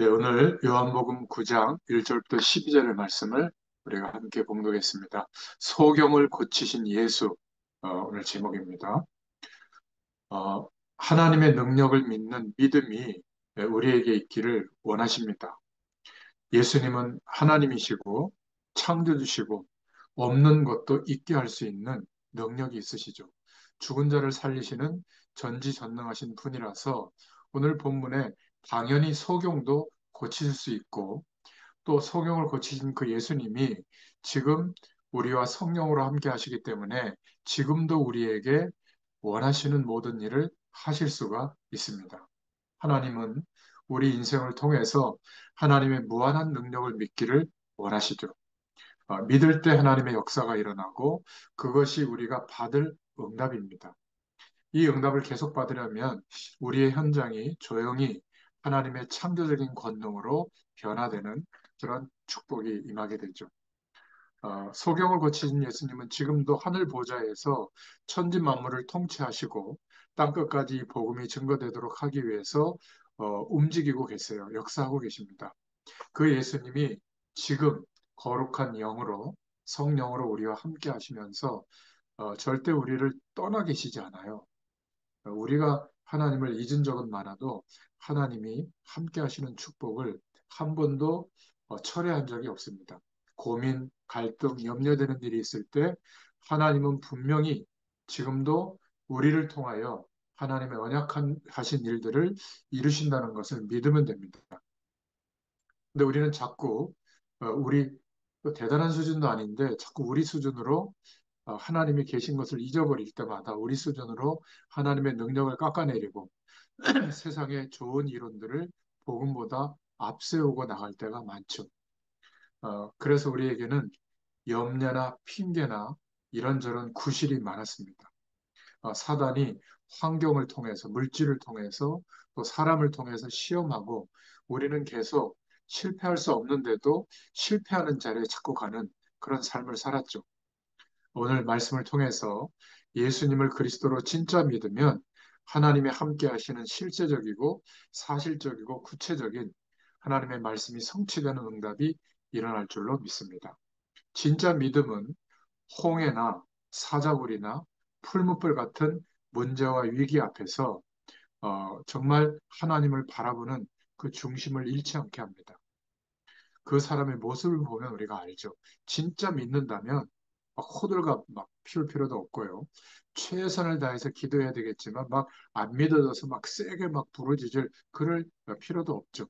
예, 오늘 요한복음 9장 1절부터 12절의 말씀을 우리가 함께 봉독했습니다. 소경을 고치신 예수, 오늘 제목입니다. 어, 하나님의 능력을 믿는 믿음이 우리에게 있기를 원하십니다. 예수님은 하나님이시고 창조주시고 없는 것도 있게 할 수 있는 능력이 있으시죠. 죽은 자를 살리시는 전지전능하신 분이라서 오늘 본문에 당연히 소경도 고치실 수 있고 또 소경을 고치신 그 예수님이 지금 우리와 성령으로 함께 하시기 때문에 지금도 우리에게 원하시는 모든 일을 하실 수가 있습니다. 하나님은 우리 인생을 통해서 하나님의 무한한 능력을 믿기를 원하시죠. 믿을 때 하나님의 역사가 일어나고 그것이 우리가 받을 응답입니다. 이 응답을 계속 받으려면 우리의 현장이 조용히 하나님의 창조적인 권능으로 변화되는 그런 축복이 임하게 되죠. 소경을 거치신 예수님은 지금도 하늘 보좌에서 천지 만물을 통치하시고 땅 끝까지 이 복음이 증거되도록 하기 위해서 움직이고 계세요. 역사하고 계십니다. 그 예수님이 지금 거룩한 영으로 성령으로 우리와 함께 하시면서 절대 우리를 떠나 계시지 않아요. 우리가 하나님을 잊은 적은 많아도 하나님이 함께 하시는 축복을 한 번도 철회한 적이 없습니다. 고민, 갈등, 염려되는 일이 있을 때 하나님은 분명히 지금도 우리를 통하여 하나님의 언약한 하신 일들을 이루신다는 것을 믿으면 됩니다. 근데 우리는 자꾸 우리 대단한 수준도 아닌데 자꾸 우리 수준으로 하나님이 계신 것을 잊어버릴 때마다 우리 수준으로 하나님의 능력을 깎아내리고 세상의 좋은 이론들을 복음보다 앞세우고 나갈 때가 많죠. 그래서 우리에게는 염려나 핑계나 이런저런 구실이 많았습니다. 사단이 환경을 통해서, 물질을 통해서, 또 사람을 통해서 시험하고 우리는 계속 실패할 수 없는데도 실패하는 자리에 자꾸 가는 그런 삶을 살았죠. 오늘 말씀을 통해서 예수님을 그리스도로 진짜 믿으면 하나님의 함께 하시는 실제적이고 사실적이고 구체적인 하나님의 말씀이 성취되는 응답이 일어날 줄로 믿습니다. 진짜 믿음은 홍해나 사자굴이나 풀무불 같은 문제와 위기 앞에서 정말 하나님을 바라보는 그 중심을 잃지 않게 합니다. 그 사람의 모습을 보면 우리가 알죠. 진짜 믿는다면 막 호들갑 막 피울 필요도 없고요. 최선을 다해서 기도해야 되겠지만 막 안 믿어져서 막 세게 막 부르짖을 그럴 필요도 없죠.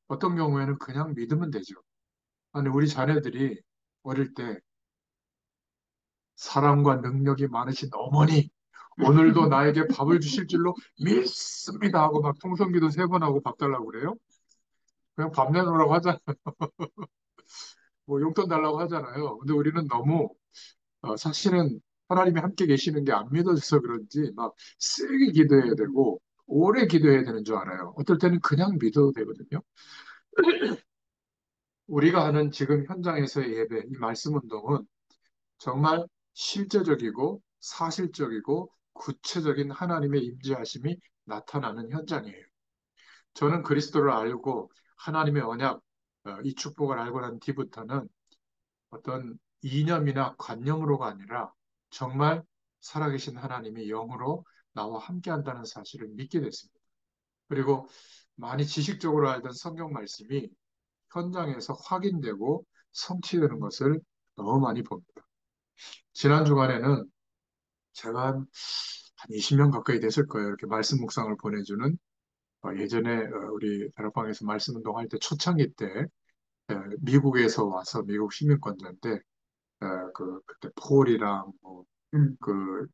어떤 경우에는 그냥 믿으면 되죠. 아니 우리 자녀들이 어릴 때 사랑과 능력이 많으신 어머니 오늘도 나에게 밥을 주실 줄로 믿습니다 하고 막 통성기도 3번 하고 밥 달라고 그래요. 그냥 밥 내놓으라고 하잖아요. 뭐 용돈 달라고 하잖아요. 근데 우리는 너무 사실은 하나님이 함께 계시는 게 안 믿어져서 그런지 막 세게 기도해야 되고 오래 기도해야 되는 줄 알아요. 어떨 때는 그냥 믿어도 되거든요. 우리가 하는 지금 현장에서의 예배, 이 말씀 운동은 정말 실제적이고 사실적이고 구체적인 하나님의 임재하심이 나타나는 현장이에요. 저는 그리스도를 알고 하나님의 언약, 이 축복을 알고 난 뒤부터는 어떤 이념이나 관념으로가 아니라 정말 살아계신 하나님이 영으로 나와 함께 한다는 사실을 믿게 됐습니다. 그리고 많이 지식적으로 알던 성경 말씀이 현장에서 확인되고 성취되는 것을 너무 많이 봅니다. 지난 주간에는 제가 한 20명 가까이 됐을 거예요. 이렇게 말씀 묵상을 보내주는 예전에 우리 다락방에서 말씀 운동할 때 초창기 때 미국에서 와서 미국 시민권자인데 그때 폴이랑 뭐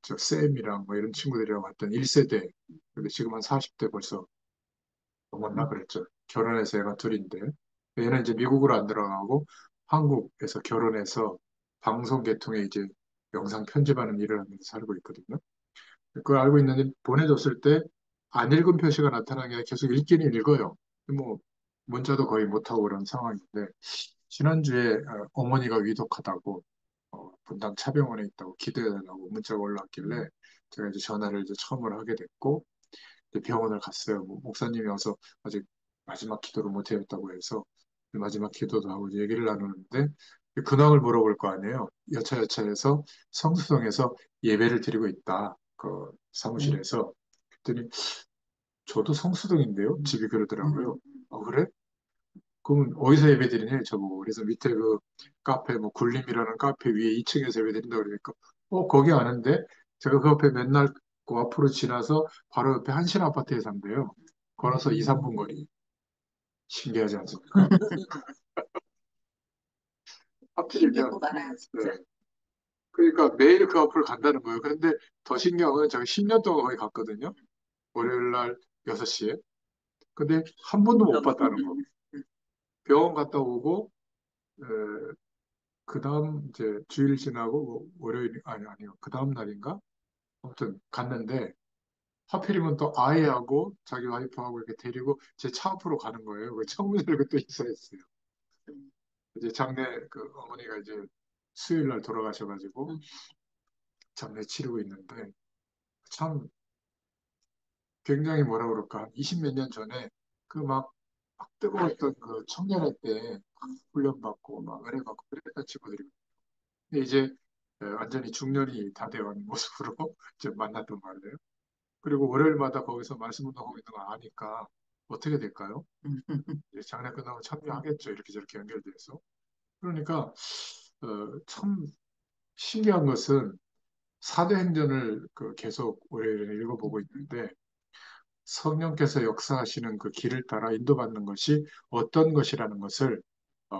저 샘이랑 뭐 이런 친구들이랑 왔던 1세대 근데 지금 한 40대 벌써 넘었나 그랬죠. 결혼해서 애가 둘인데 얘는 이제 미국으로 안 들어가고 한국에서 결혼해서 방송 계통에 이제 영상 편집하는 일을 하면서 살고 있거든요. 그걸 알고 있는데 보내줬을 때 안 읽은 표시가 나타나는 게 계속 읽기는 읽어요. 뭐 문자도 거의 못하고 그런 상황인데 지난주에 어머니가 위독하다고 분당 차병원에 있다고 기도해달라고 문자가 올라왔길래 제가 이제 전화를 이제 처음으로 하게 됐고 이제 병원을 갔어요. 뭐 목사님이 와서 아직 마지막 기도를 못 해왔다고 해서 마지막 기도도 하고 얘기를 나누는데 근황을 물어볼 거 아니에요. 여차여차해서 성수동에서 예배를 드리고 있다. 그 사무실에서. 그랬더니 저도 성수동인데요. 집이 그러더라고요. 그래? 그럼 어디서 예배 드리냐 저보고. 그래서 밑에 그 카페 뭐 굴림이라는 카페 위에 2층에서 예배 드린다 그러니까 거기 아는데 제가 그 앞에 맨날 그 앞으로 지나서 바로 옆에 한신 아파트에 산대요. 걸어서 2, 3분 거리. 신기하지 않습니까? 하필이면 네. 그러니까 매일 그 앞을 간다는 거예요. 그런데 더 신기한 건 제가 10년 동안 거기 갔거든요. 월요일 날 6시에. 근데 한 번도 못 봤다는 거. 병원 갔다 오고 그 다음 이제 주일 지나고 월요일 아니요 그 다음 날인가 아무튼 갔는데 하필이면 또 아이하고 자기 와이프하고 이렇게 데리고 제 차 앞으로 가는 거예요. 그 창문 열고 또 인사했어요. 이제 장례 그 어머니가 이제 수요일 날 돌아가셔가지고 장례 치르고 있는데 참 굉장히 뭐라 그럴까 한 20 몇 년 전에 그 막 뜨거웠던 그 청년회 때 훈련받고 막 은혜받고 그랬던 친구들이 근데 이제 완전히 중년이 다 되어가는 모습으로 이제 만났단 말이에요. 그리고 월요일마다 거기서 말씀 운동하고 있는 거 아니까 어떻게 될까요? 이제 장례 끝나고 참여하겠죠. 이렇게 저렇게 연결돼서. 그러니까 참 신기한 것은 사도행전을 그 계속 월요일에 읽어보고 있는데 성령께서 역사하시는 그 길을 따라 인도받는 것이 어떤 것이라는 것을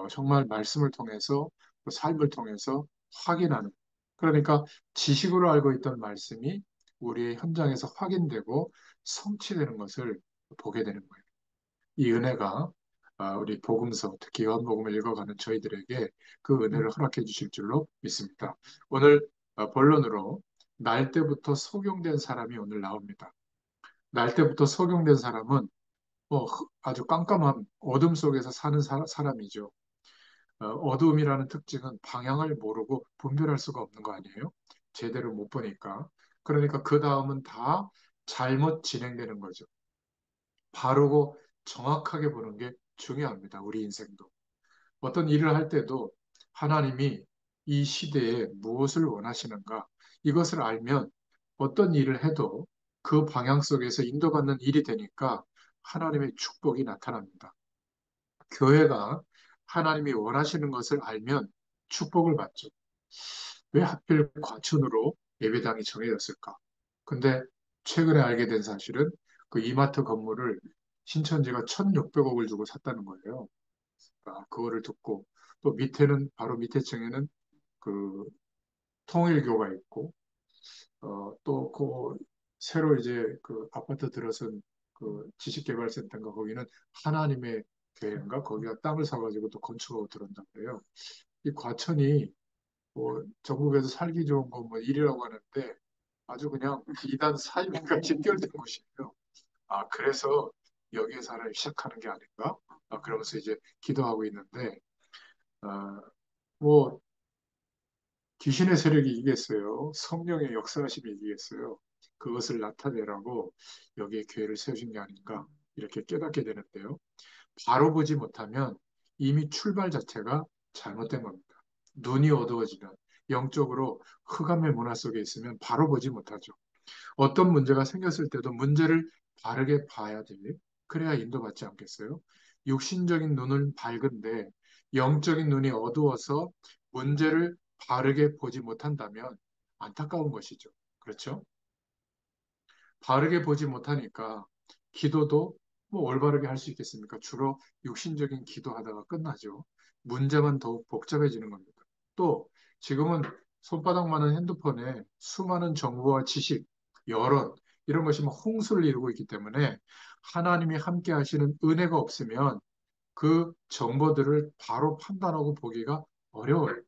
정말 말씀을 통해서 또 삶을 통해서 확인하는. 그러니까 지식으로 알고 있던 말씀이 우리의 현장에서 확인되고 성취되는 것을 보게 되는 거예요. 이 은혜가 우리 복음서, 특히 요한복음을 읽어가는 저희들에게 그 은혜를 허락해 주실 줄로 믿습니다. 오늘 본론으로 날 때부터 소경된 사람이 오늘 나옵니다. 날 때부터 소경된 사람은 아주 깜깜한 어둠 속에서 사는 사람이죠. 어두움이라는 특징은 방향을 모르고 분별할 수가 없는 거 아니에요? 제대로 못 보니까. 그러니까 그 다음은 다 잘못 진행되는 거죠. 바르고 정확하게 보는 게 중요합니다. 우리 인생도. 어떤 일을 할 때도 하나님이 이 시대에 무엇을 원하시는가 이것을 알면 어떤 일을 해도 그 방향 속에서 인도받는 일이 되니까 하나님의 축복이 나타납니다. 교회가 하나님이 원하시는 것을 알면 축복을 받죠. 왜 하필 과천으로 예배당이 정해졌을까? 근데 최근에 알게 된 사실은 그 이마트 건물을 신천지가 1,600억을 주고 샀다는 거예요. 그거를 듣고 또 밑에는 바로 밑에 층에는 그 통일교가 있고 또 그 새로 이제 그 아파트 들어선 그 지식개발센터인가 거기는 하나님의 교회인가 거기가 땅을 사가지고 또 건축하고 들어온단 말이에요. 이 과천이 뭐 전국에서 살기 좋은 거뭐 일이라고 하는데 아주 그냥 이단 사이비가 집결된 곳이에요. 그래서 여기에 사람이 시작하는 게 아닌가? 그러면서 이제 기도하고 있는데 아, 뭐 귀신의 세력이 이기겠어요. 성령의 역사하심이 이기겠어요. 그것을 나타내라고 여기에 교회를 세우신 게 아닌가 이렇게 깨닫게 되는데요. 바로 보지 못하면 이미 출발 자체가 잘못된 겁니다. 눈이 어두워지면 영적으로 흑암의 문화 속에 있으면 바로 보지 못하죠. 어떤 문제가 생겼을 때도 문제를 바르게 봐야 돼. 그래야 인도받지 않겠어요? 육신적인 눈은 밝은데 영적인 눈이 어두워서 문제를 바르게 보지 못한다면 안타까운 것이죠. 그렇죠? 바르게 보지 못하니까 기도도 뭐 올바르게 할 수 있겠습니까? 주로 육신적인 기도하다가 끝나죠. 문제만 더욱 복잡해지는 겁니다. 또 지금은 손바닥만한 핸드폰에 수많은 정보와 지식, 여론 이런 것이 막 홍수를 이루고 있기 때문에 하나님이 함께 하시는 은혜가 없으면 그 정보들을 바로 판단하고 보기가 어려워요.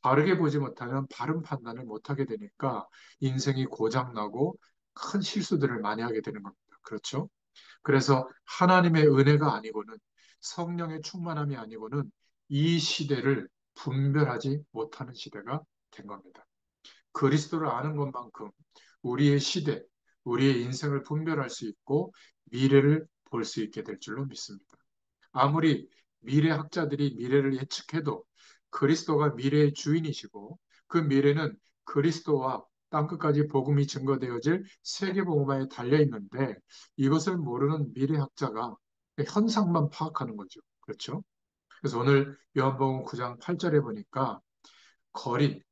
바르게 보지 못하면 바른 판단을 못하게 되니까 인생이 고장나고 큰 실수들을 많이 하게 되는 겁니다. 그렇죠? 그래서 하나님의 은혜가 아니고는 성령의 충만함이 아니고는 이 시대를 분별하지 못하는 시대가 된 겁니다. 그리스도를 아는 것만큼 우리의 시대, 우리의 인생을 분별할 수 있고 미래를 볼 수 있게 될 줄로 믿습니다. 아무리 미래학자들이 미래를 예측해도 그리스도가 미래의 주인이시고 그 미래는 그리스도와 땅끝까지 복음이 증거되어질 세계복음화에 달려 있는데 이것을 모르는 미래학자가 현상만 파악하는 거죠. 그렇죠? 그래서 오늘 요한복음 9장 8절에 보니까 거린,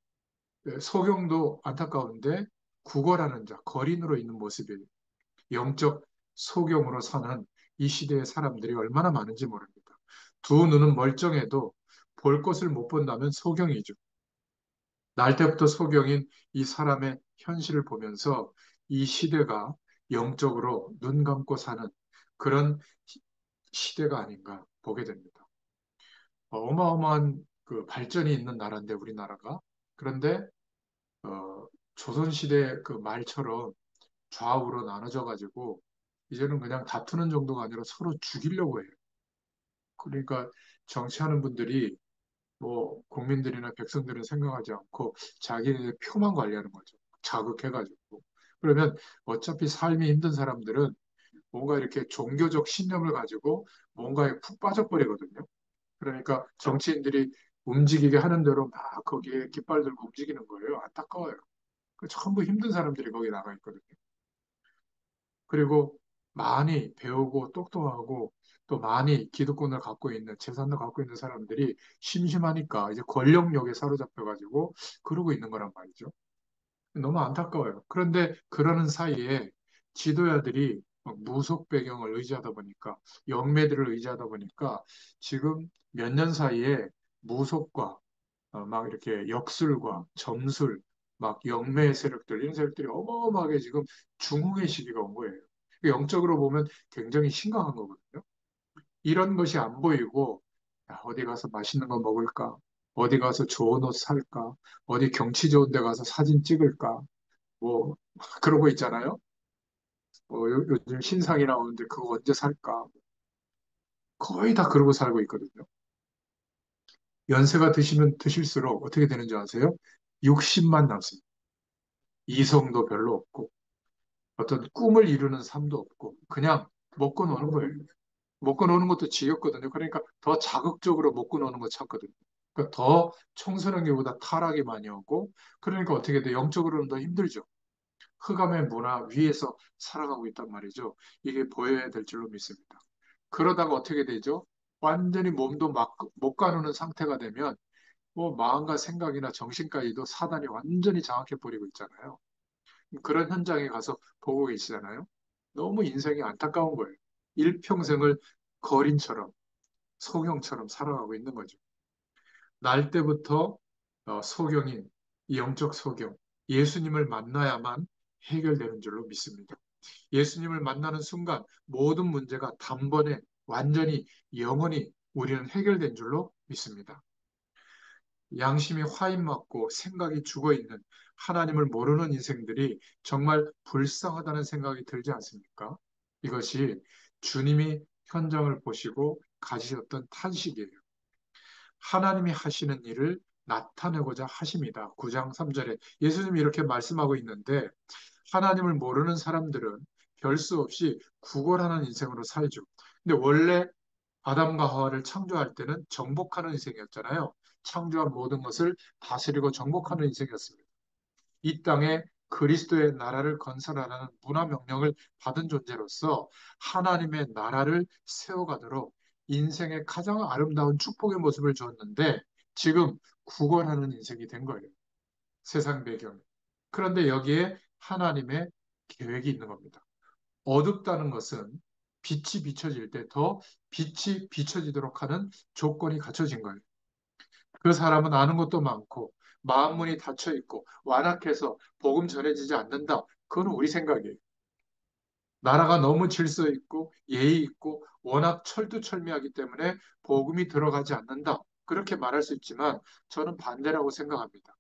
소경도 안타까운데 구걸하는 자, 거린으로 있는 모습이에요. 영적 소경으로 사는 이 시대의 사람들이 얼마나 많은지 모릅니다. 두 눈은 멀쩡해도 볼 것을 못 본다면 소경이죠. 날 때부터 소경인 이 사람의 현실을 보면서 이 시대가 영적으로 눈 감고 사는 그런 시대가 아닌가 보게 됩니다. 어마어마한 그 발전이 있는 나라인데 우리나라가 그런데 조선시대 그 말처럼 좌우로 나눠져 가지고 이제는 그냥 다투는 정도가 아니라 서로 죽이려고 해요. 그러니까 정치하는 분들이 뭐 국민들이나 백성들은 생각하지 않고 자기네 표만 관리하는 거죠. 자극해가지고. 그러면 어차피 삶이 힘든 사람들은 뭔가 이렇게 종교적 신념을 가지고 뭔가에 푹 빠져버리거든요. 그러니까 정치인들이 움직이게 하는 대로 막 거기에 깃발 들고 움직이는 거예요. 안타까워요. 그 전부 힘든 사람들이 거기 나가 있거든요. 그리고 많이 배우고 똑똑하고 또 많이 기득권을 갖고 있는 재산도 갖고 있는 사람들이 심심하니까 이제 권력욕에 사로잡혀가지고 그러고 있는 거란 말이죠. 너무 안타까워요. 그런데 그러는 사이에 지도자들이 막 무속 배경을 의지하다 보니까 영매들을 의지하다 보니까 지금 몇 년 사이에 무속과 막 이렇게 역술과 점술, 막 영매 세력들, 이런 세력들이 어마어마하게 지금 중흥의 시기가 온 거예요. 영적으로 보면 굉장히 심각한 거거든요. 이런 것이 안 보이고, 야, 어디 가서 맛있는 거 먹을까? 어디 가서 좋은 옷 살까? 어디 경치 좋은 데 가서 사진 찍을까? 뭐, 그러고 있잖아요. 요즘 신상이 나오는데 그거 언제 살까? 거의 다 그러고 살고 있거든요. 연세가 드시면 드실수록 어떻게 되는지 아세요? 60만 남습니다. 이성도 별로 없고 어떤 꿈을 이루는 삶도 없고 그냥 먹고 노는 거예요. 먹고 노는 것도 지겹거든요. 그러니까 더 자극적으로 먹고 노는 거 찾거든요. 그러니까 더 청소년기보다 타락이 많이 오고 그러니까 어떻게 돼? 영적으로는 더 힘들죠. 흑암의 문화 위에서 살아가고 있단 말이죠. 이게 보여야 될 줄로 믿습니다. 그러다가 어떻게 되죠? 완전히 몸도 막 못 가누는 상태가 되면 뭐 마음과 생각이나 정신까지도 사단이 완전히 장악해 버리고 있잖아요. 그런 현장에 가서 보고 계시잖아요. 너무 인생이 안타까운 거예요. 일평생을 거린처럼, 소경처럼 살아가고 있는 거죠. 날 때부터 소경인, 영적 소경, 예수님을 만나야만 해결되는 줄로 믿습니다. 예수님을 만나는 순간 모든 문제가 단번에 완전히 영원히 우리는 해결된 줄로 믿습니다. 양심이 화인맞고 생각이 죽어있는 하나님을 모르는 인생들이 정말 불쌍하다는 생각이 들지 않습니까? 이것이 주님이 현장을 보시고 가지셨던 탄식이에요. 하나님이 하시는 일을 나타내고자 하십니다. 9장 3절에 예수님이 이렇게 말씀하고 있는데 하나님을 모르는 사람들은 별 수 없이 구걸하는 인생으로 살죠. 근데 원래 아담과 하와를 창조할 때는 정복하는 인생이었잖아요. 창조한 모든 것을 다스리고 정복하는 인생이었습니다. 이 땅에 그리스도의 나라를 건설하라는 문화 명령을 받은 존재로서 하나님의 나라를 세워가도록 인생의 가장 아름다운 축복의 모습을 주었는데 지금 구걸하는 인생이 된 거예요. 세상 배경에. 그런데 여기에 하나님의 계획이 있는 겁니다. 어둡다는 것은 빛이 비춰질 때 더 빛이 비춰지도록 하는 조건이 갖춰진 거예요. 그 사람은 아는 것도 많고 마음문이 닫혀 있고 완악해서 복음 전해지지 않는다. 그거는 우리 생각이에요. 나라가 너무 질서 있고 예의 있고 워낙 철두철미하기 때문에 복음이 들어가지 않는다. 그렇게 말할 수 있지만 저는 반대라고 생각합니다.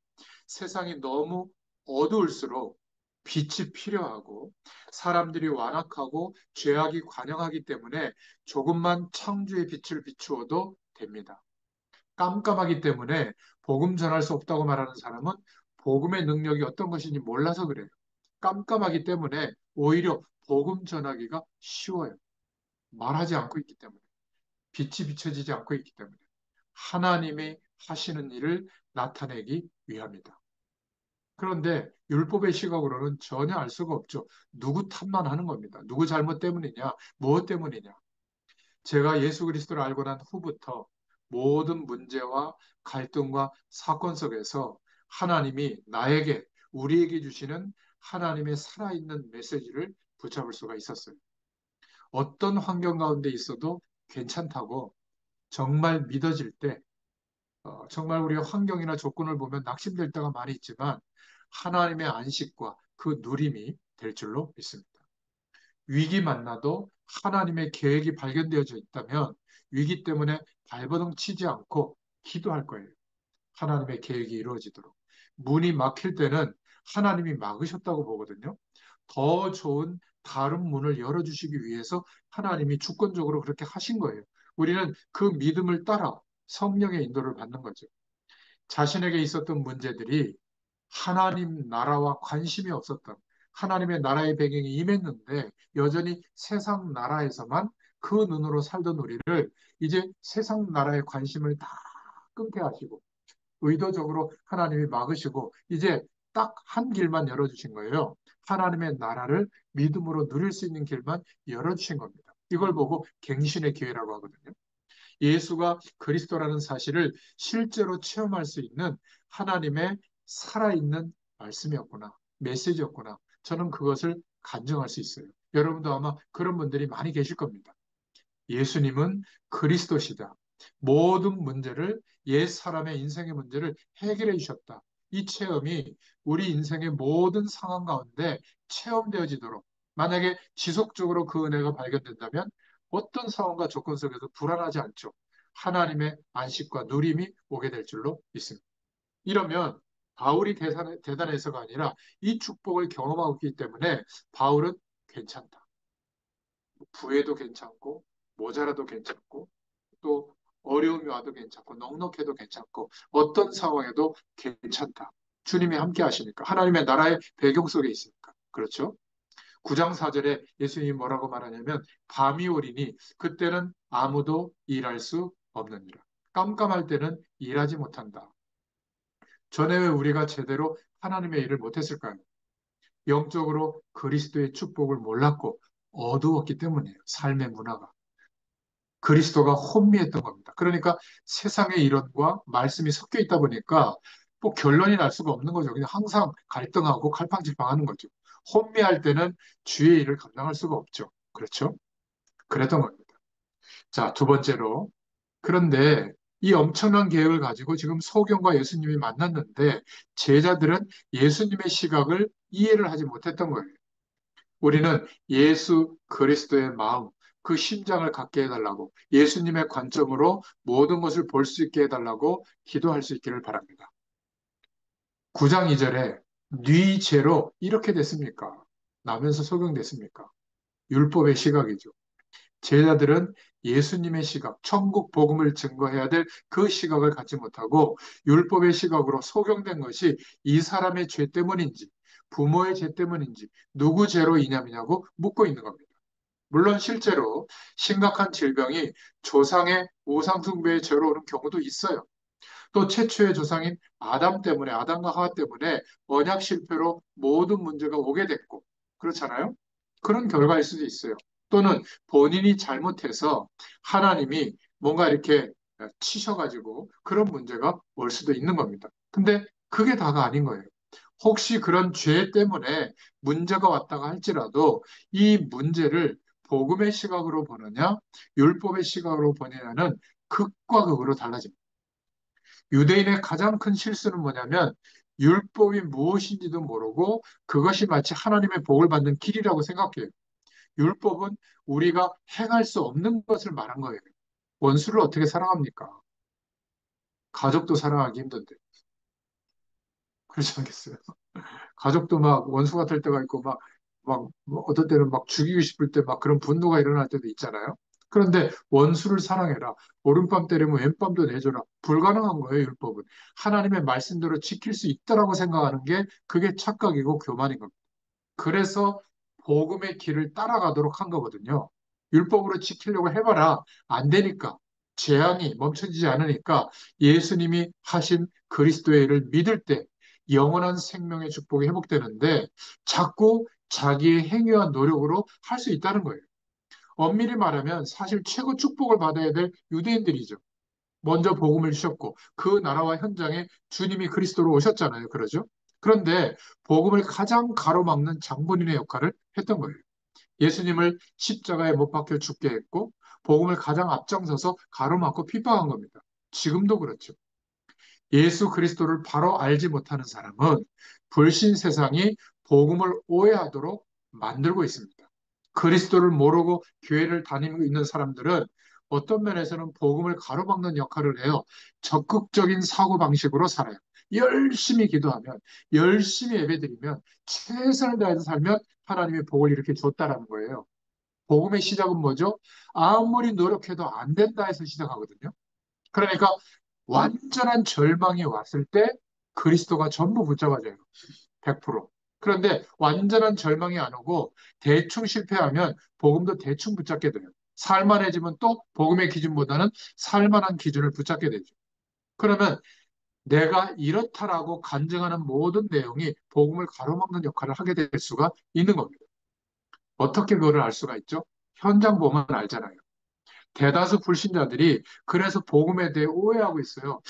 세상이 너무 어두울수록 빛이 필요하고 사람들이 완악하고 죄악이 관영하기 때문에 조금만 창조의 빛을 비추어도 됩니다. 깜깜하기 때문에 복음 전할 수 없다고 말하는 사람은 복음의 능력이 어떤 것인지 몰라서 그래요. 깜깜하기 때문에 오히려 복음 전하기가 쉬워요. 말하지 않고 있기 때문에, 빛이 비춰지지 않고 있기 때문에 하나님이 하시는 일을 나타내기 위함이다. 그런데 율법의 시각으로는 전혀 알 수가 없죠. 누구 탓만 하는 겁니다. 누구 잘못 때문이냐, 무엇 때문이냐. 제가 예수 그리스도를 알고 난 후부터 모든 문제와 갈등과 사건 속에서 하나님이 나에게, 우리에게 주시는 하나님의 살아있는 메시지를 붙잡을 수가 있었어요. 어떤 환경 가운데 있어도 괜찮다고 정말 믿어질 때, 정말 우리가 환경이나 조건을 보면 낙심될 때가 많이 있지만 하나님의 안식과 그 누림이 될 줄로 믿습니다. 위기 만나도 하나님의 계획이 발견되어져 있다면 위기 때문에 발버둥 치지 않고 기도할 거예요. 하나님의 계획이 이루어지도록. 문이 막힐 때는 하나님이 막으셨다고 보거든요. 더 좋은 다른 문을 열어주시기 위해서 하나님이 주권적으로 그렇게 하신 거예요. 우리는 그 믿음을 따라 성령의 인도를 받는 거죠. 자신에게 있었던 문제들이 하나님 나라와 관심이 없었던, 하나님의 나라의 배경이 임했는데 여전히 세상 나라에서만 그 눈으로 살던 우리를 이제 세상 나라의 관심을 다 끊게 하시고 의도적으로 하나님이 막으시고 이제 딱 한 길만 열어주신 거예요. 하나님의 나라를 믿음으로 누릴 수 있는 길만 열어주신 겁니다. 이걸 보고 갱신의 기회라고 하거든요. 예수가 그리스도라는 사실을 실제로 체험할 수 있는 하나님의 살아있는 말씀이었구나, 메시지였구나. 저는 그것을 간증할 수 있어요. 여러분도 아마 그런 분들이 많이 계실 겁니다. 예수님은 그리스도시다. 모든 문제를, 옛 사람의 인생의 문제를 해결해 주셨다. 이 체험이 우리 인생의 모든 상황 가운데 체험되어지도록, 만약에 지속적으로 그 은혜가 발견된다면 어떤 상황과 조건 속에서 불안하지 않죠. 하나님의 안식과 누림이 오게 될 줄로 믿습니다. 이러면 바울이 대단해서가 아니라 이 축복을 경험하고 있기 때문에 바울은 괜찮다. 부해도 괜찮고 모자라도 괜찮고 또 어려움이 와도 괜찮고 넉넉해도 괜찮고 어떤 상황에도 괜찮다. 주님이 함께 하시니까 하나님의 나라의 배경 속에 있으니까 그렇죠. 9장 4절에 예수님이 뭐라고 말하냐면 밤이 오리니 그때는 아무도 일할 수 없느니라. 깜깜할 때는 일하지 못한다. 전에 왜 우리가 제대로 하나님의 일을 못했을까요? 영적으로 그리스도의 축복을 몰랐고 어두웠기 때문이에요. 삶의 문화가. 그리스도가 혼미했던 겁니다. 그러니까 세상의 이론과 말씀이 섞여 있다 보니까 뭐 결론이 날 수가 없는 거죠. 그냥 항상 갈등하고 갈팡질팡하는 거죠. 혼미할 때는 주의 일을 감당할 수가 없죠. 그렇죠? 그랬던 겁니다. 자, 두 번째로. 그런데 이 엄청난 계획을 가지고 지금 소경과 예수님이 만났는데 제자들은 예수님의 시각을 이해를 하지 못했던 거예요. 우리는 예수 그리스도의 마음, 그 심장을 갖게 해달라고 예수님의 관점으로 모든 것을 볼 수 있게 해달라고 기도할 수 있기를 바랍니다. 9장 2절에 네 죄로 이렇게 됐습니까? 나면서 소경됐습니까? 율법의 시각이죠. 제자들은 예수님의 시각, 천국 복음을 증거해야 될 그 시각을 갖지 못하고 율법의 시각으로 소경된 것이 이 사람의 죄 때문인지 부모의 죄 때문인지 누구 죄로 이냐고 묻고 있는 겁니다. 물론 실제로 심각한 질병이 조상의 우상숭배의 죄로 오는 경우도 있어요. 또 최초의 조상인 아담 때문에, 아담과 하와 때문에 언약 실패로 모든 문제가 오게 됐고, 그렇잖아요? 그런 결과일 수도 있어요. 또는 본인이 잘못해서 하나님이 뭔가 이렇게 치셔가지고 그런 문제가 올 수도 있는 겁니다. 근데 그게 다가 아닌 거예요. 혹시 그런 죄 때문에 문제가 왔다가 할지라도 이 문제를 복음의 시각으로 보느냐, 율법의 시각으로 보느냐는 극과 극으로 달라집니다. 유대인의 가장 큰 실수는 뭐냐면 율법이 무엇인지도 모르고 그것이 마치 하나님의 복을 받는 길이라고 생각해요. 율법은 우리가 행할 수 없는 것을 말한 거예요. 원수를 어떻게 사랑합니까? 가족도 사랑하기 힘든데. 그렇지 않겠어요? 가족도 막 원수 같을 때가 있고 뭐 어떨 때는 막 죽이고 싶을 때 막 그런 분노가 일어날 때도 있잖아요. 그런데 원수를 사랑해라. 오른밤 때리면 왼밤도 내줘라. 불가능한 거예요, 율법은. 하나님의 말씀대로 지킬 수 있다라고 생각하는 게 그게 착각이고 교만인 겁니다. 그래서 복음의 길을 따라가도록 한 거거든요. 율법으로 지키려고 해봐라. 안 되니까. 재앙이 멈춰지지 않으니까 예수님이 하신 그리스도의 일을 믿을 때 영원한 생명의 축복이 회복되는데 자꾸 자기의 행위와 노력으로 할 수 있다는 거예요. 엄밀히 말하면 사실 최고 축복을 받아야 될 유대인들이죠. 먼저 복음을 주셨고 그 나라와 현장에 주님이 그리스도로 오셨잖아요. 그러죠? 그런데 복음을 가장 가로막는 장본인의 역할을 했던 거예요. 예수님을 십자가에 못 박혀 죽게 했고 복음을 가장 앞장서서 가로막고 핍박한 겁니다. 지금도 그렇죠. 예수 그리스도를 바로 알지 못하는 사람은 불신 세상이 복음을 오해하도록 만들고 있습니다. 그리스도를 모르고 교회를 다니고 있는 사람들은 어떤 면에서는 복음을 가로막는 역할을 해요. 적극적인 사고방식으로 살아요. 열심히 기도하면, 열심히 예배드리면, 최선을 다해서 살면 하나님의 복을 이렇게 줬다라는 거예요. 복음의 시작은 뭐죠? 아무리 노력해도 안 된다 해서 시작하거든요. 그러니까 완전한 절망이 왔을 때 그리스도가 전부 붙잡아져요. 100%. 그런데 완전한 절망이 안 오고 대충 실패하면 복음도 대충 붙잡게 돼요. 살만해지면 또 복음의 기준보다는 살만한 기준을 붙잡게 되죠. 그러면 내가 이렇다라고 간증하는 모든 내용이 복음을 가로막는 역할을 하게 될 수가 있는 겁니다. 어떻게 그거를 알 수가 있죠? 현장 보면 알잖아요. 대다수 불신자들이 그래서 복음에 대해 오해하고 있어요.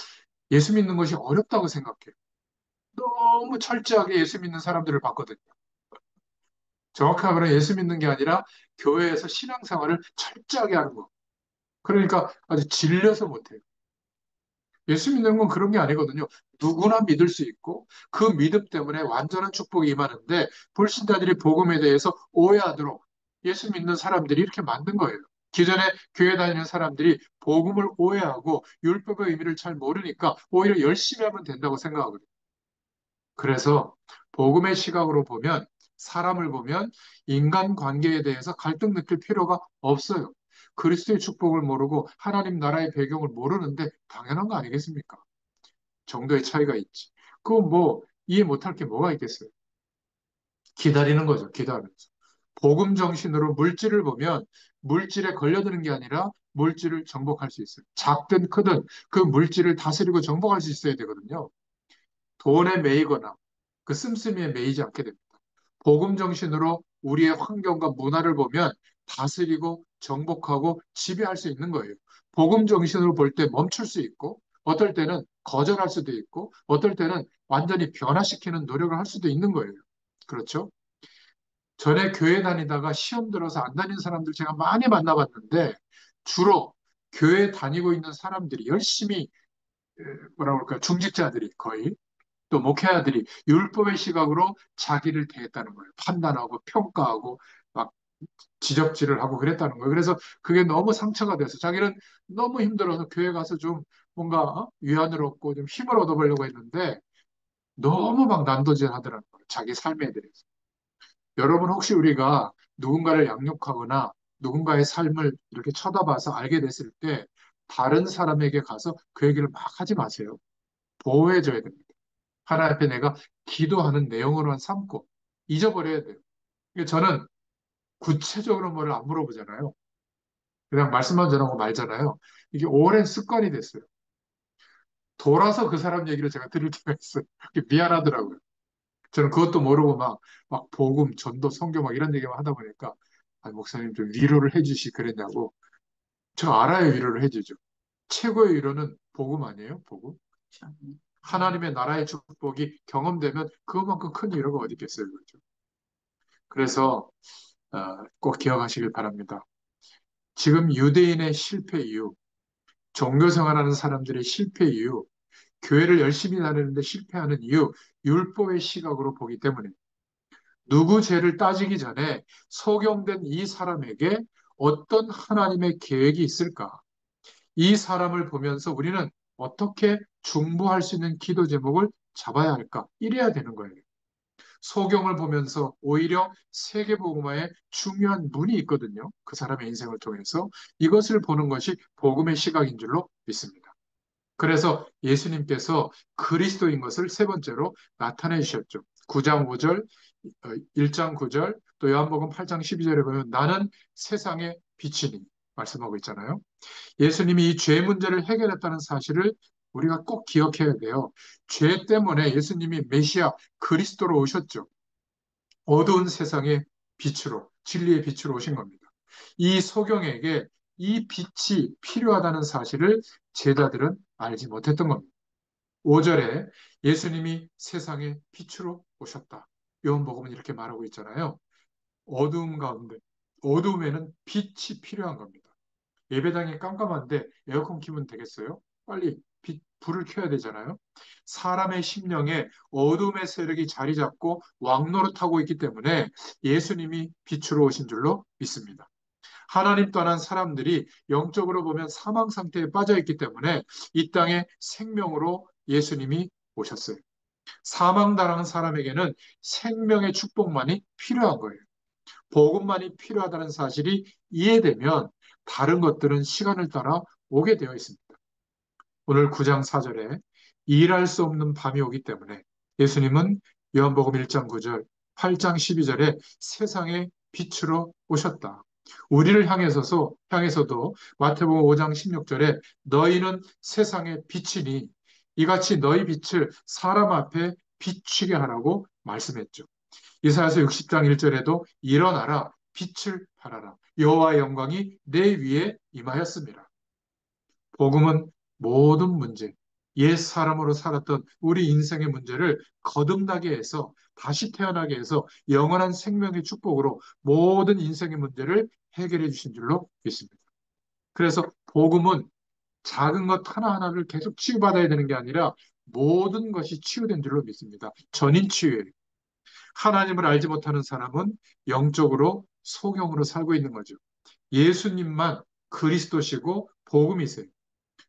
예수 믿는 것이 어렵다고 생각해요. 너무 철저하게 예수 믿는 사람들을 봤거든요. 정확하게 말하면 예수 믿는 게 아니라 교회에서 신앙생활을 철저하게 하는 거. 그러니까 아주 질려서 못해요. 예수 믿는 건 그런 게 아니거든요. 누구나 믿을 수 있고 그 믿음 때문에 완전한 축복이 임하는데 불신자들이 복음에 대해서 오해하도록 예수 믿는 사람들이 이렇게 만든 거예요. 기존에 교회 다니는 사람들이 복음을 오해하고 율법의 의미를 잘 모르니까 오히려 열심히 하면 된다고 생각하거든요. 그래서 복음의 시각으로 보면 사람을 보면 인간 관계에 대해서 갈등 느낄 필요가 없어요. 그리스도의 축복을 모르고 하나님 나라의 배경을 모르는데 당연한 거 아니겠습니까? 정도의 차이가 있지. 그거 뭐 이해 못할 게 뭐가 있겠어요? 기다리는 거죠. 기다리면서. 복음 정신으로 물질을 보면 물질에 걸려드는 게 아니라 물질을 정복할 수 있어요. 작든 크든 그 물질을 다스리고 정복할 수 있어야 되거든요. 돈에 매이거나 그 씀씀이에 매이지 않게 됩니다. 복음 정신으로 우리의 환경과 문화를 보면 다스리고 정복하고 지배할 수 있는 거예요. 복음 정신으로 볼 때 멈출 수 있고, 어떨 때는 거절할 수도 있고, 어떨 때는 완전히 변화시키는 노력을 할 수도 있는 거예요. 그렇죠? 전에 교회 다니다가 시험 들어서 안 다니는 사람들 제가 많이 만나봤는데, 주로 교회 다니고 있는 사람들이 열심히, 뭐라 그럴까, 중직자들이 거의 또 목회자들이 율법의 시각으로 자기를 대했다는 거예요. 판단하고 평가하고 막 지적질을 하고 그랬다는 거예요. 그래서 그게 너무 상처가 돼서 자기는 너무 힘들어서 교회 가서 좀 뭔가 위안을 얻고 좀 힘을 얻어보려고 했는데 너무 막 난도질 하더라는 거예요. 자기 삶에 대해서. 여러분 혹시 우리가 누군가를 양육하거나 누군가의 삶을 이렇게 쳐다봐서 알게 됐을 때 다른 사람에게 가서 그 얘기를 막 하지 마세요. 보호해줘야 됩니다. 하나님 앞에 내가 기도하는 내용으로만 삼고 잊어버려야 돼요. 그러니까 저는 구체적으로 뭐를 안 물어보잖아요. 그냥 말씀만 전하고 말잖아요. 이게 오랜 습관이 됐어요. 돌아서 그 사람 얘기를 제가 들을 때가 있어요. 미안하더라고요. 저는 그것도 모르고 막 복음, 전도, 선교 막 이런 얘기만 하다 보니까 아, 목사님 좀 위로를 해주시 그랬냐고. 저 알아요, 위로를 해주죠. 최고의 위로는 복음 아니에요? 복음? 하나님의 나라의 축복이 경험되면 그것만큼 큰 위로가 어디 있겠어요, 그렇죠? 그래서 꼭 기억하시길 바랍니다. 지금 유대인의 실패 이유, 종교 생활하는 사람들의 실패 이유, 교회를 열심히 다니는데 실패하는 이유, 율법의 시각으로 보기 때문에 누구 죄를 따지기 전에 소경된 이 사람에게 어떤 하나님의 계획이 있을까? 이 사람을 보면서 우리는 어떻게 중보할 수 있는 기도 제목을 잡아야 할까? 이래야 되는 거예요. 소경을 보면서 오히려 세계복음화에 중요한 문이 있거든요. 그 사람의 인생을 통해서 이것을 보는 것이 복음의 시각인 줄로 믿습니다. 그래서 예수님께서 그리스도인 것을 세 번째로 나타내 주셨죠. 9장 5절, 1장 9절, 또 요한복음 8장 12절에 보면 나는 세상의 빛이니 말씀하고 있잖아요. 예수님이 이 죄 문제를 해결했다는 사실을 우리가 꼭 기억해야 돼요. 죄 때문에 예수님이 메시아 그리스도로 오셨죠. 어두운 세상의 빛으로, 진리의 빛으로 오신 겁니다. 이 소경에게 이 빛이 필요하다는 사실을 제자들은 알지 못했던 겁니다. 5절에 예수님이 세상의 빛으로 오셨다. 요한복음은 이렇게 말하고 있잖아요. 어두움 가운데, 어두움에는 빛이 필요한 겁니다. 예배당이 깜깜한데 에어컨 키면 되겠어요? 빨리 불을 켜야 되잖아요. 사람의 심령에 어둠의 세력이 자리 잡고 왕노릇하고 있기 때문에 예수님이 빛으로 오신 줄로 믿습니다. 하나님 떠난 사람들이 영적으로 보면 사망 상태에 빠져 있기 때문에 이 땅에 생명으로 예수님이 오셨어요. 사망당한 사람에게는 생명의 축복만이 필요한 거예요. 복음만이 필요하다는 사실이 이해되면 다른 것들은 시간을 따라 오게 되어 있습니다. 오늘 9장 4절에 일할 수 없는 밤이 오기 때문에 예수님은 요한복음 1장 9절, 8장 12절에 세상의 빛으로 오셨다. 우리를 향해서도 마태복음 5장 16절에 너희는 세상의 빛이니 이같이 너희 빛을 사람 앞에 비추게 하라고 말씀했죠. 이사야서 60장 1절에도 일어나라 빛을 발하라 여호와의 영광이 내 위에 임하였습니다. 복음은 모든 문제, 옛 사람으로 살았던 우리 인생의 문제를 거듭나게 해서 다시 태어나게 해서 영원한 생명의 축복으로 모든 인생의 문제를 해결해 주신 줄로 믿습니다. 그래서 복음은 작은 것 하나하나를 계속 치유받아야 되는 게 아니라 모든 것이 치유된 줄로 믿습니다. 전인 치유예요. 하나님을 알지 못하는 사람은 영적으로 소경으로 살고 있는 거죠. 예수님만 그리스도시고 복음이세요.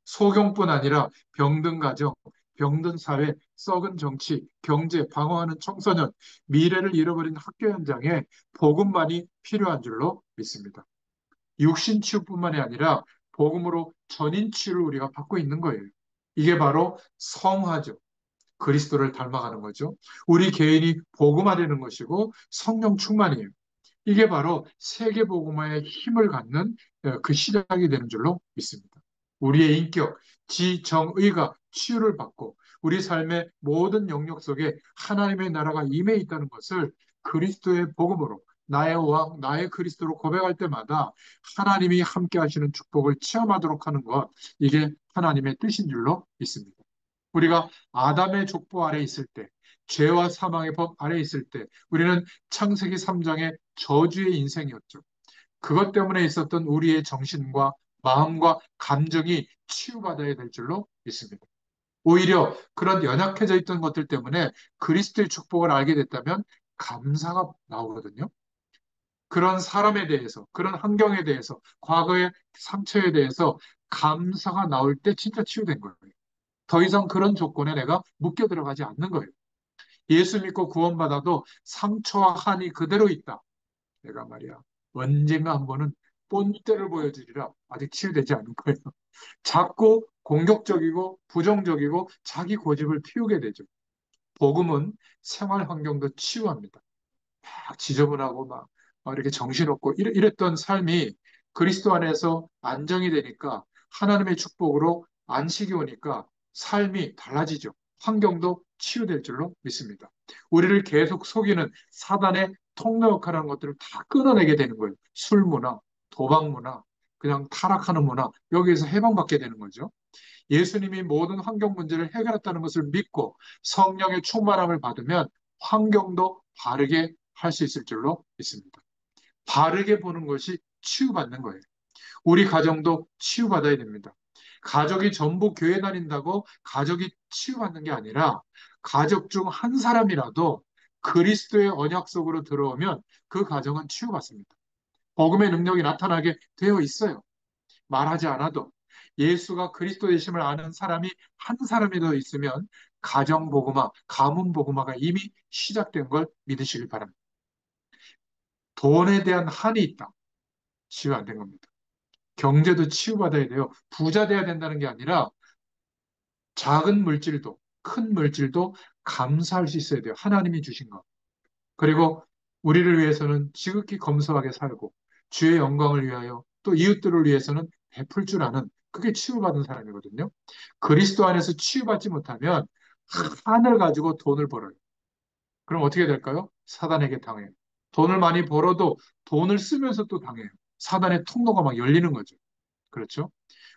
소경뿐 아니라 병든 가정, 병든 사회, 썩은 정치, 경제, 방황하는 청소년, 미래를 잃어버린 학교 현장에 복음만이 필요한 줄로 믿습니다. 육신 치유뿐만이 아니라 복음으로 전인 치유를 우리가 받고 있는 거예요. 이게 바로 성화죠. 그리스도를 닮아가는 거죠. 우리 개인이 복음화되는 것이고 성령 충만이에요. 이게 바로 세계복음화의 힘을 갖는 그 시작이 되는 줄로 믿습니다. 우리의 인격, 지정의가 치유를 받고 우리 삶의 모든 영역 속에 하나님의 나라가 임해 있다는 것을 그리스도의 복음으로 나의 왕, 나의 그리스도로 고백할 때마다 하나님이 함께 하시는 축복을 체험하도록 하는 것, 이게 하나님의 뜻인 줄로 믿습니다. 우리가 아담의 족보 아래 있을 때, 죄와 사망의 법 아래 있을 때, 우리는 창세기 3장의 저주의 인생이었죠. 그것 때문에 있었던 우리의 정신과 마음과 감정이 치유받아야 될 줄로 믿습니다. 오히려 그런 연약해져 있던 것들 때문에 그리스도의 축복을 알게 됐다면 감사가 나오거든요. 그런 사람에 대해서, 그런 환경에 대해서, 과거의 상처에 대해서 감사가 나올 때 진짜 치유된 거예요. 더 이상 그런 조건에 내가 묶여 들어가지 않는 거예요. 예수 믿고 구원받아도 상처와 한이 그대로 있다. 내가 말이야, 언젠가 한 번은 본때를 보여주리라. 아직 치유되지 않은 거예요. 자꾸 공격적이고 부정적이고 자기 고집을 피우게 되죠. 복음은 생활 환경도 치유합니다. 막 지저분하고 막 이렇게 정신없고 이랬던 삶이 그리스도 안에서 안정이 되니까 하나님의 축복으로 안식이 오니까 삶이 달라지죠. 환경도 치유될 줄로 믿습니다. 우리를 계속 속이는 사단의 통로 역할하는 것들을 다 끊어내게 되는 거예요. 술 문화, 도박 문화, 그냥 타락하는 문화, 여기에서 해방받게 되는 거죠. 예수님이 모든 환경 문제를 해결했다는 것을 믿고 성령의 충만함을 받으면 환경도 바르게 할 수 있을 줄로 믿습니다. 바르게 보는 것이 치유받는 거예요. 우리 가정도 치유받아야 됩니다. 가족이 전부 교회 다닌다고 가족이 치유받는 게 아니라 가족 중 한 사람이라도 그리스도의 언약 속으로 들어오면 그 가정은 치유받습니다. 복음의 능력이 나타나게 되어 있어요. 말하지 않아도 예수가 그리스도 되심을 아는 사람이 한 사람이라도 있으면 가정 복음화, 가문 복음화가 이미 시작된 걸 믿으시길 바랍니다. 돈에 대한 한이 있다. 치유 안 된 겁니다. 경제도 치유받아야 돼요. 부자 돼야 된다는 게 아니라 작은 물질도 큰 물질도 감사할 수 있어야 돼요. 하나님이 주신 것. 그리고 우리를 위해서는 지극히 검소하게 살고 주의 영광을 위하여 또 이웃들을 위해서는 베풀 줄 아는 그게 치유받은 사람이거든요. 그리스도 안에서 치유받지 못하면 한을 가지고 돈을 벌어요. 그럼 어떻게 될까요? 사단에게 당해요. 돈을 많이 벌어도 돈을 쓰면서 또 당해요. 사단의 통로가 막 열리는 거죠. 그렇죠?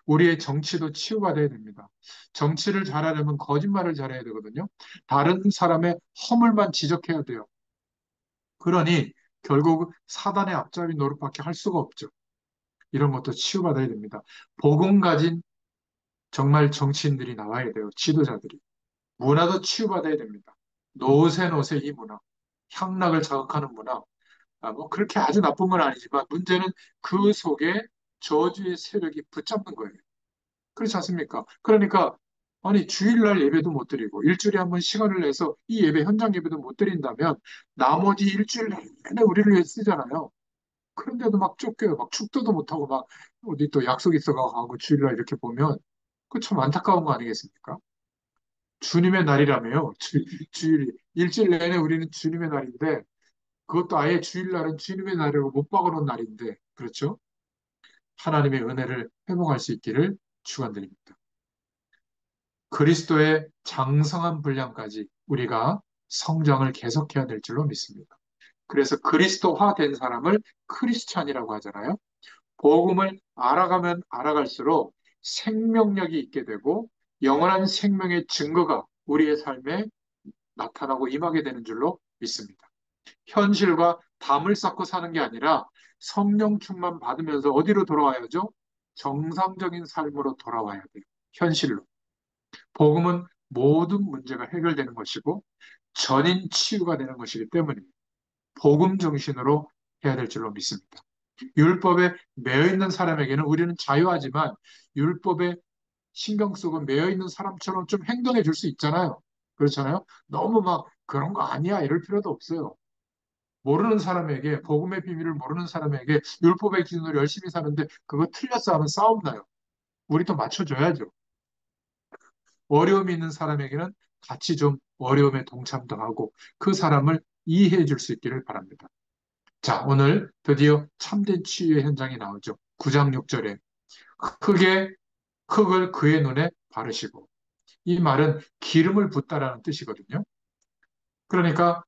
우리의 정치도 치유받아야 됩니다. 정치를 잘하려면 거짓말을 잘해야 되거든요. 다른 사람의 허물만 지적해야 돼요. 그러니 결국 사단의 앞잡이 노릇밖에 할 수가 없죠. 이런 것도 치유받아야 됩니다. 복음 가진 정말 정치인들이 나와야 돼요. 지도자들이. 문화도 치유받아야 됩니다. 노세 이 문화, 향락을 자극하는 문화, 뭐 그렇게 아주 나쁜 건 아니지만 문제는 그 속에 저주의 세력이 붙잡는 거예요. 그렇지 않습니까? 그러니까 아니 주일날 예배도 못 드리고 일주일에 한 번 시간을 내서 이 예배 현장 예배도 못 드린다면 나머지 일주일 내내 우리를 위해 쓰잖아요. 그런데도 막 쫓겨요. 막 축도도 못하고 막 어디 또 약속 있어가고 하고 주일날 이렇게 보면 그 참 안타까운 거 아니겠습니까? 주님의 날이라며요. 주일이 일주일 내내 우리는 주님의 날인데 그것도 아예 주일날은 주님의 날이라고 못 박아놓은 날인데 그렇죠? 하나님의 은혜를 회복할 수 있기를 축원드립니다. 그리스도의 장성한 분량까지 우리가 성장을 계속해야 될 줄로 믿습니다. 그래서 그리스도화 된 사람을 크리스찬이라고 하잖아요. 복음을 알아가면 알아갈수록 생명력이 있게 되고 영원한 생명의 증거가 우리의 삶에 나타나고 임하게 되는 줄로 믿습니다. 현실과 담을 쌓고 사는 게 아니라 성령 충만 받으면서 어디로 돌아와야죠? 정상적인 삶으로 돌아와야 돼요. 현실로. 복음은 모든 문제가 해결되는 것이고 전인 치유가 되는 것이기 때문에 복음 정신으로 해야 될 줄로 믿습니다. 율법에 매여 있는 사람에게는 우리는 자유하지만 율법에 신경 쓰고 매여 있는 사람처럼 좀 행동해 줄 수 있잖아요. 그렇잖아요. 너무 막 그런 거 아니야 이럴 필요도 없어요. 모르는 사람에게 복음의 비밀을 모르는 사람에게 율법의 기준으로 열심히 사는데 그거 틀렸어 하면 싸움 나요. 우리 또 맞춰줘야죠. 어려움이 있는 사람에게는 같이 좀 어려움에 동참도 하고 그 사람을 이해해 줄 수 있기를 바랍니다. 자, 오늘 드디어 참된 치유의 현장이 나오죠. 9장 6절에 흙을 그의 눈에 바르시고 이 말은 기름을 붓다라는 뜻이거든요. 그러니까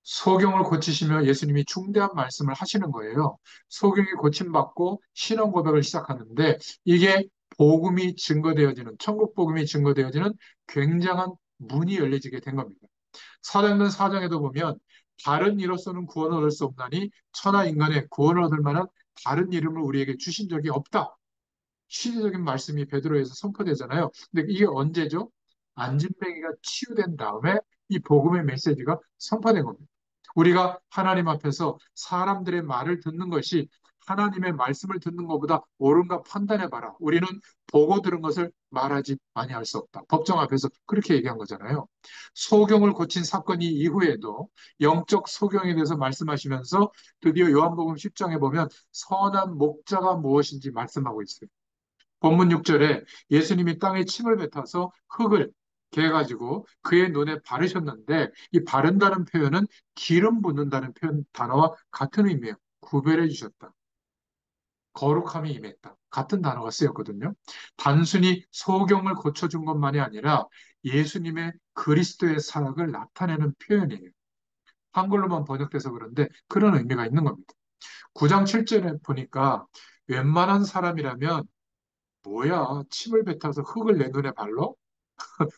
소경을 고치시며 예수님이 중대한 말씀을 하시는 거예요. 소경이 고침받고 신앙 고백을 시작하는데 이게 복음이 증거되어지는 천국 복음이 증거되어지는 굉장한 문이 열려지게 된 겁니다. 사도행전 4장에도 보면 다른 이로서는 구원을 얻을 수 없나니 천하 인간의 구원을 얻을 만한 다른 이름을 우리에게 주신 적이 없다. 시대적인 말씀이 베드로에서 선포되잖아요. 근데 이게 언제죠? 안진뱅이가 치유된 다음에 이 복음의 메시지가 선포된 겁니다. 우리가 하나님 앞에서 사람들의 말을 듣는 것이 하나님의 말씀을 듣는 것보다 옳은가 판단해봐라. 우리는 보고 들은 것을 말하지 아니할 수 없다. 법정 앞에서 그렇게 얘기한 거잖아요. 소경을 고친 사건 이후에도 영적 소경에 대해서 말씀하시면서 드디어 요한복음 10장에 보면 선한 목자가 무엇인지 말씀하고 있어요. 본문 6절에 예수님이 땅에 침을 뱉어서 흙을 개가지고 그의 눈에 바르셨는데 이 바른다는 표현은 기름 붓는다는 표현 단어와 같은 의미예요. 구별해 주셨다. 거룩함이 임했다. 같은 단어가 쓰였거든요. 단순히 소경을 고쳐준 것만이 아니라 예수님의 그리스도의 사역을 나타내는 표현이에요. 한글로만 번역돼서 그런데 그런 의미가 있는 겁니다. 9장 7절에 보니까 웬만한 사람이라면 뭐야, 침을 뱉어서 흙을 내 눈에 발로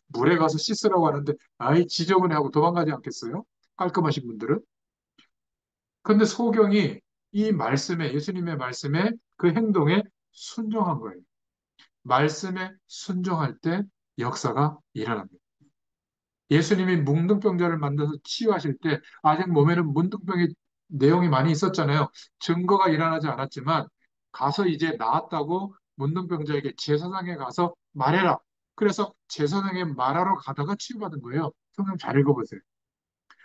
물에 가서 씻으라고 하는데, 아이, 지저분해 하고 도망가지 않겠어요? 깔끔하신 분들은. 근데 소경이 이 말씀에, 예수님의 말씀에 그 행동에 순종한 거예요. 말씀에 순종할 때 역사가 일어납니다. 예수님이 뭉둥병자를 만나서 치유하실 때 아직 몸에는 문둥병의 내용이 많이 있었잖아요. 증거가 일어나지 않았지만 가서 이제 나았다고 문둥병자에게 제사장에 가서 말해라. 그래서 제사장에 말하러 가다가 치유받은 거예요. 성경 잘 읽어보세요.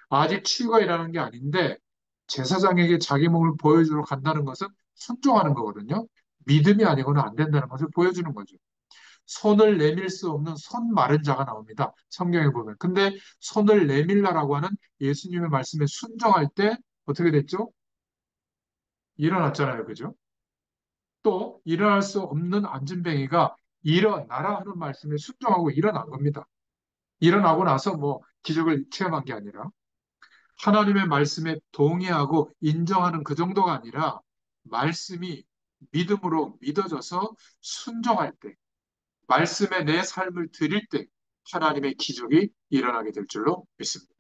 아직 치유가 일어나는 게 아닌데 제사장에게 자기 몸을 보여주러 간다는 것은 순종하는 거거든요. 믿음이 아니고는 안 된다는 것을 보여주는 거죠. 손을 내밀 수 없는 손 마른 자가 나옵니다. 성경에 보면. 근데 손을 내밀라라고 하는 예수님의 말씀에 순종할 때 어떻게 됐죠? 일어났잖아요. 그죠? 또 일어날 수 없는 안진뱅이가 일어나라 하는 말씀에 순종하고 일어난 겁니다. 일어나고 나서 뭐 기적을 체험한 게 아니라 하나님의 말씀에 동의하고 인정하는 그 정도가 아니라 말씀이 믿음으로 믿어져서 순종할 때, 말씀에 내 삶을 드릴 때 하나님의 기적이 일어나게 될 줄로 믿습니다.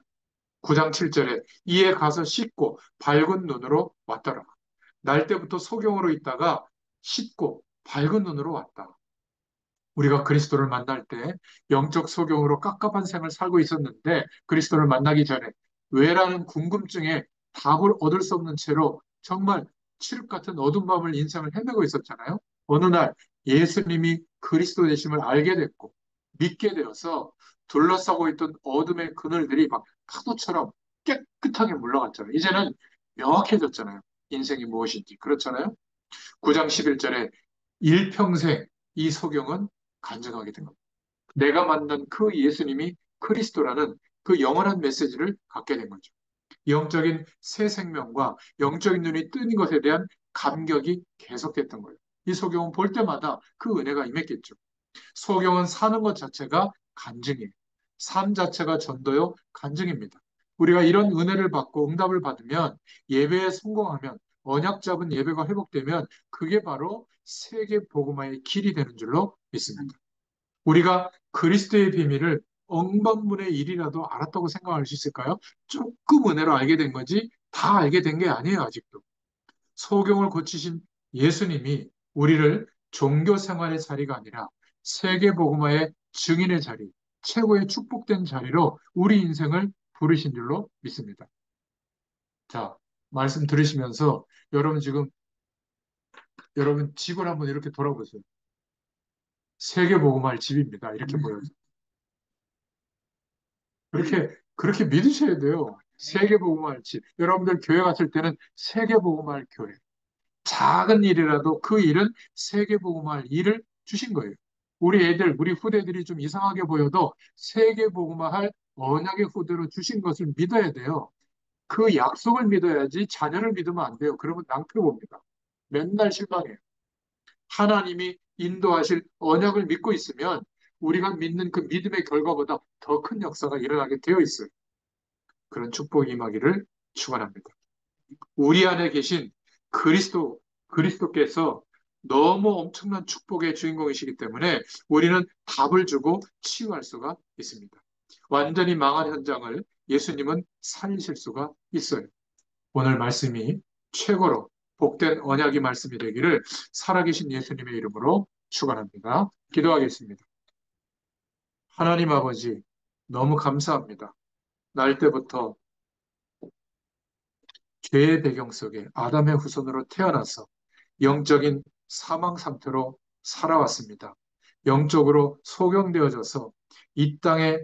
9장 7절에 이에 가서 씻고 밝은 눈으로 왔더라. 날 때부터 소경으로 있다가 씻고 밝은 눈으로 왔다. 우리가 그리스도를 만날 때 영적 소경으로 깝깝한 생을 살고 있었는데 그리스도를 만나기 전에 왜라는 궁금증에 답을 얻을 수 없는 채로 정말 칠흑 같은 어두운 밤을 인생을 헤매고 있었잖아요. 어느 날 예수님이 그리스도 되심을 알게 됐고 믿게 되어서 둘러싸고 있던 어둠의 그늘들이 막 파도처럼 깨끗하게 물러갔잖아요. 이제는 명확해졌잖아요. 인생이 무엇인지. 그렇잖아요. 9장 11절에 일평생 이 소경은 간증하게 된 겁니다. 내가 만난 그 예수님이 그리스도라는 그 영원한 메시지를 갖게 된 거죠. 영적인 새 생명과 영적인 눈이 뜬 것에 대한 감격이 계속됐던 거예요. 이 소경은 볼 때마다 그 은혜가 임했겠죠. 소경은 사는 것 자체가 간증이에요. 삶 자체가 전도요, 간증입니다. 우리가 이런 은혜를 받고 응답을 받으면 예배에 성공하면 언약 잡은 예배가 회복되면 그게 바로 세계 복음화의 길이 되는 줄로 믿습니다. 우리가 그리스도의 비밀을 억만분의 1이라도 알았다고 생각할 수 있을까요? 조금 은혜로 알게 된 거지 다 알게 된 게 아니에요, 아직도. 소경을 고치신 예수님이 우리를 종교 생활의 자리가 아니라 세계 복음화의 증인의 자리, 최고의 축복된 자리로 우리 인생을 부르신 줄로 믿습니다. 자, 말씀 들으시면서 여러분 지금 여러분 집을 한번 이렇게 돌아보세요. 세계 복음화의 집입니다. 이렇게 보여요. 그렇게 믿으셔야 돼요. 세계복음할 집. 여러분들 교회 갔을 때는 세계복음할 교회. 작은 일이라도 그 일은 세계복음할 일을 주신 거예요. 우리 애들, 우리 후대들이 좀 이상하게 보여도 세계복음할 언약의 후대로 주신 것을 믿어야 돼요. 그 약속을 믿어야지 자녀를 믿으면 안 돼요. 그러면 낭패 봅니다. 맨날 실망해요. 하나님이 인도하실 언약을 믿고 있으면 우리가 믿는 그 믿음의 결과보다 더 큰 역사가 일어나게 되어 있어요. 그런 축복이 임하기를 축원합니다. 우리 안에 계신 그리스도께서 너무 엄청난 축복의 주인공이시기 때문에 우리는 답을 주고 치유할 수가 있습니다. 완전히 망한 현장을 예수님은 살리실 수가 있어요. 오늘 말씀이 최고로 복된 언약의 말씀이 되기를 살아계신 예수님의 이름으로 축원합니다. 기도하겠습니다. 하나님 아버지, 너무 감사합니다. 날 때부터 죄의 배경 속에 아담의 후손으로 태어나서 영적인 사망 상태로 살아왔습니다. 영적으로 소경되어져서 이 땅에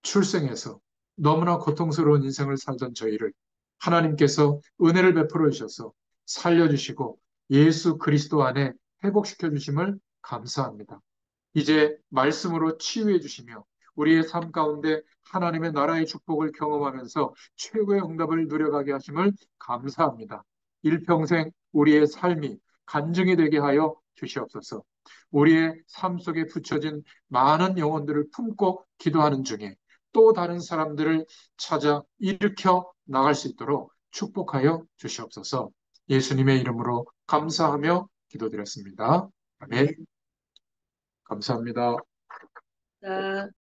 출생해서 너무나 고통스러운 인생을 살던 저희를 하나님께서 은혜를 베풀어 주셔서 살려주시고 예수 그리스도 안에 회복시켜 주심을 감사합니다. 이제 말씀으로 치유해 주시며 우리의 삶 가운데 하나님의 나라의 축복을 경험하면서 최고의 응답을 누려가게 하심을 감사합니다. 일평생 우리의 삶이 간증이 되게 하여 주시옵소서. 우리의 삶 속에 붙여진 많은 영혼들을 품고 기도하는 중에 또 다른 사람들을 찾아 일으켜 나갈 수 있도록 축복하여 주시옵소서. 예수님의 이름으로 감사하며 기도드렸습니다. 아멘. 감사합니다. 자,